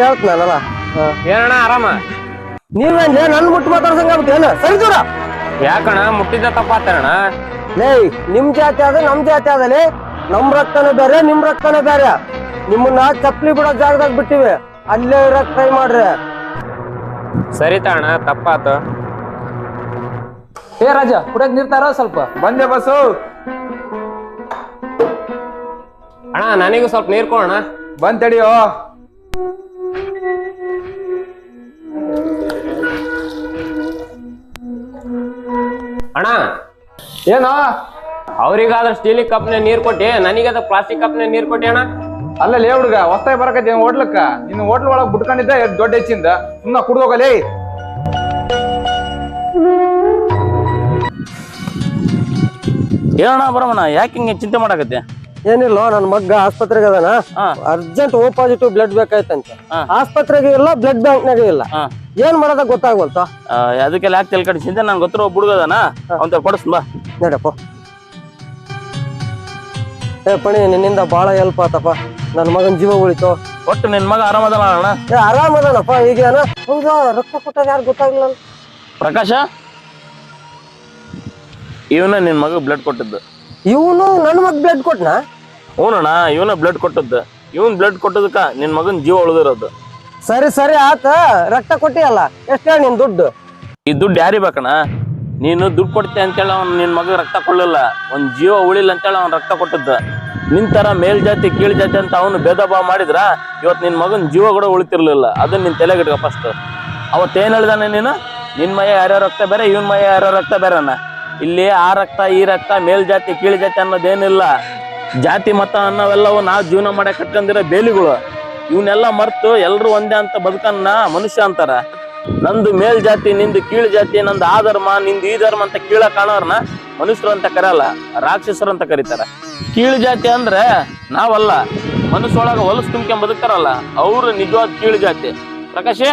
ಹೇಳ್ತೀನಲ್ಲ ಏನಣ್ಣ ಆರಾಮ? ನೀವೇನ್ಲೇ ನನ್ ಮುಟ್ಟು ಮಾತಾಡ್ಸಂಗ ಸರಿ ದೂರ. ಯಾಕಣ್ಣ ಮುಟ್ಟಿದ್ದ ತಪ್ಪಾತಣ್ಣ? ಲೇ ನಿಮ್ ಜಾತಿ ಅದ ನಮ್ ಜಾತಿ ಅದಲೇ. ನಮ್ ರಕ್ತನೇ ಬೇರೆ ನಿಮ್ ರಕ್ತನೇ ಬೇರೆ. ನಿಮ್ಮನ್ನ ಚಪ್ಪಲಿ ಬಿಡೋ ಜಾಗದಾಗ ಬಿಟ್ಟಿವಿ, ಅಲ್ಲೇ ಇರಕ್ ಟ್ರೈ ಮಾಡ್ರಿ. ಸರಿ ತಣ್ಣ, ತಪ್ಪಾತು. ಏ ರಾಜ ಕುಡಿಯಕ್ ನೀರ್ ತಾರ ಸ್ವಲ್ಪ. ಬಂದೆ ಬಸ್ಸು. ಅಣ್ಣ ನನಗೂ ಸ್ವಲ್ಪ ನೀರ್ ಕೊಡೋಣ. ಬಂದ್ ತಡಿಯೋ. ಅಣ್ಣ ಏನೋ ಅವ್ರಿಗಾದ್ರೆ ಸ್ಟೀಲ್ ಕಪ್ನ ನೀರ್ ಕೊಟ್ಟಿ, ನನಗದ ಪ್ಲಾಸ್ಟಿಕ್ ಕಪ್ನ ನೀರ್ ಕೊಟ್ಟಿ ಅಣ್ಣ. ಅಲ್ಲೇ ಹುಡುಗ ಹೊಸ್ತಾಗಿ ಬರಕತ್ತಿ ಹೋಟ್ಲಕ್ಕ. ನಿನ್ನ ಹೋಟ್ಲ್ ಒಳಗ್ ಬಿಟ್ಕೊಂಡಿದ್ದ ದೊಡ್ಡ ಹೆಚ್ಚಿಂದ ಸುಮ್ಮನೆ ಕುಡ್ದೋಗಲೇ. ಏನಣ್ಣ ಬರಮಣ್ಣ, ಯಾಕೆ ಹಿಂಗೆ ಚಿಂತೆ ಮಾಡಕತ್ತೆ? ಏನಿಲ್ಲ, ನನ್ ಮಗ್ಗ ಆಸ್ಪತ್ರೆಗೆ ಅದಾನ. ಅರ್ಜೆಂಟ್ ಓ ಪಾಸಿಟಿವ್ ಬ್ಲಡ್ ಬೇಕಾಯ್ತಂತ. ಆಸ್ಪತ್ರೆಗೆ ಇಲ್ಲ, ಬ್ಲಡ್ ಬ್ಯಾಂಕ್ನಾಗ ಇಲ್ಲ. ಏನ್ ಮಾಡೋದ ಗೊತ್ತಾಗ್ವಲ್ತ. ಅದಕ್ಕೆಲ್ಲ ಯಾಕೆ ತಲೆ ಕಡಿಸಿದ್ದೆ, ನನ್ ಗೊತ್ತಿರೋ ಹುಡುಗದಾನ, ಅಂತ ಕೊಡಿಸ್ ಬಾ. ನಡಪ್ಪ. ಏ ಪಣಿ, ನಿನ್ನಿಂದ ಬಾಳ ಹೆಲ್ಪ್ ಆತಪ್ಪ. ನನ್ ಮಗನ್ ಜೀವ ಉಳಿತು. ಒಟ್ಟು ನಿನ್ ಮಗ ಆರಾಮದಲ್ಲ ಅಣ್ಣ? ಏ ಆರಾಮದನಪ್ಪ. ಈಗೇನ ಹೌದಾ, ರಕ್ತ ಕೊಟ್ಟಾಗ ಯಾರು ಗೊತ್ತಾಗ್ಲಿಲ್ಲ. ಪ್ರಕಾಶ ಇವನ ನಿನ್ ಮಗ ಬ್ಲಡ್ ಕೊಟ್ಟದ್ದು. ಇವನು ನನ್ ಮಗ್ ಬ್ಲಡ್ ಕೊಟ್ನಾ? ಹ್ಞೂನಣ್ಣ, ಇವನ ಬ್ಲಡ್ ಕೊಟ್ಟದ್ದು. ಇವನ್ ಬ್ಲಡ್ ಕೊಟ್ಟದಕ್ಕ ನಿನ್ ಮಗನ್ ಜೀವ ಉಳಿದಿರೋದು. ಸರಿ ಸರಿ ಆತ, ರಕ್ತ ಕೊಟ್ಟಿಯಲ್ಲ, ಎಷ್ಟ ಹೇಳಿ ನಿನ್ ದುಡ್ಡು? ಈ ದುಡ್ಡು ಯಾರಿ ಬೇಕಣ್ಣ? ನೀನು ದುಡ್ಡು ಕೊಡ್ತೆ ಅಂತೇಳಿ ಅವ್ನು ನಿನ್ ಮಗ ರಕ್ತ ಕೊಡ್ಲಿಲ್ಲ, ಒಂದ್ ಜೀವ ಉಳಿಲ್ಲ ಅಂತೇಳಿ ಅವ್ನು ರಕ್ತ ಕೊಟ್ಟದ್ದ. ನಿನ್ ತರ ಮೇಲ್ ಜಾತಿ ಕೀಳ್ ಜಾತಿ ಅಂತ ಅವನು ಭೇದ ಭಾವ ಮಾಡಿದ್ರ ಇವತ್ ನಿನ್ ಮಗನ್ ಜೀವ ಕೂಡ ಉಳಿತಿರ್ಲಿಲ್ಲ. ಅದನ್ನ ನಿನ್ ತಲೆಗಿಟ್ಕ ಫಸ್ಟ್. ಅವತ್ತೇನ್ ಹೇಳಿದಾನೆ ನೀನು? ನಿನ್ ಮಯ ಯಾರ್ಯಾರ ರಕ್ತ ಬೇರೆ, ಇವನ್ ಮಯ ಯಾರ್ಯಾರ ರಕ್ತ ಬೇರೆ ಅನ್ನ. ಇಲ್ಲಿ ಆ ರಕ್ತ ಈ ರಕ್ತ ಮೇಲ್ ಜಾತಿ ಕೀಳ್ ಜಾತಿ ಅನ್ನೋದೇನಿಲ್ಲ. ಜಾತಿ ಮತ ಅನ್ನೋವೆಲ್ಲವು ನಾವು ಜೀವನ ಮಾಡಕ್ ಕಟ್ಕೊಂಡಿರೋ ಬೇಲಿಗಳು. ಇವನ್ನೆಲ್ಲ ಮರ್ತು ಎಲ್ರು ಒಂದೇ ಅಂತ ಬದುಕನ್ನ ಮನುಷ್ಯ ಅಂತಾರ. ನಂದು ಮೇಲ್ ಜಾತಿ, ನಿಂದು ಕೀಳ್ ಜಾತಿ, ನಂದು ಆ ಧರ್ಮ, ನಿಂದು ಈ ಧರ್ಮ ಅಂತ ಕೀಳ ಕಾಣೋರ್ನ ಮನುಷ್ಯರು ಅಂತ ಕರೆಯಲ್ಲ, ರಾಕ್ಷಸರು ಅಂತ ಕರೀತಾರ. ಕೀಳ್ ಜಾತಿ ಅಂದ್ರೆ ನಾವಲ್ಲ, ಮನಸ್ಸೊಳಗ ಹೊಲಸು ತುಂಬ್ಕೊಂಡ್ ಬದುಕ್ತಾರಲ್ಲ ಅವ್ರು ನಿಜವಾದ ಕೀಳ್ ಜಾತಿ. ಪ್ರಕಾಶ್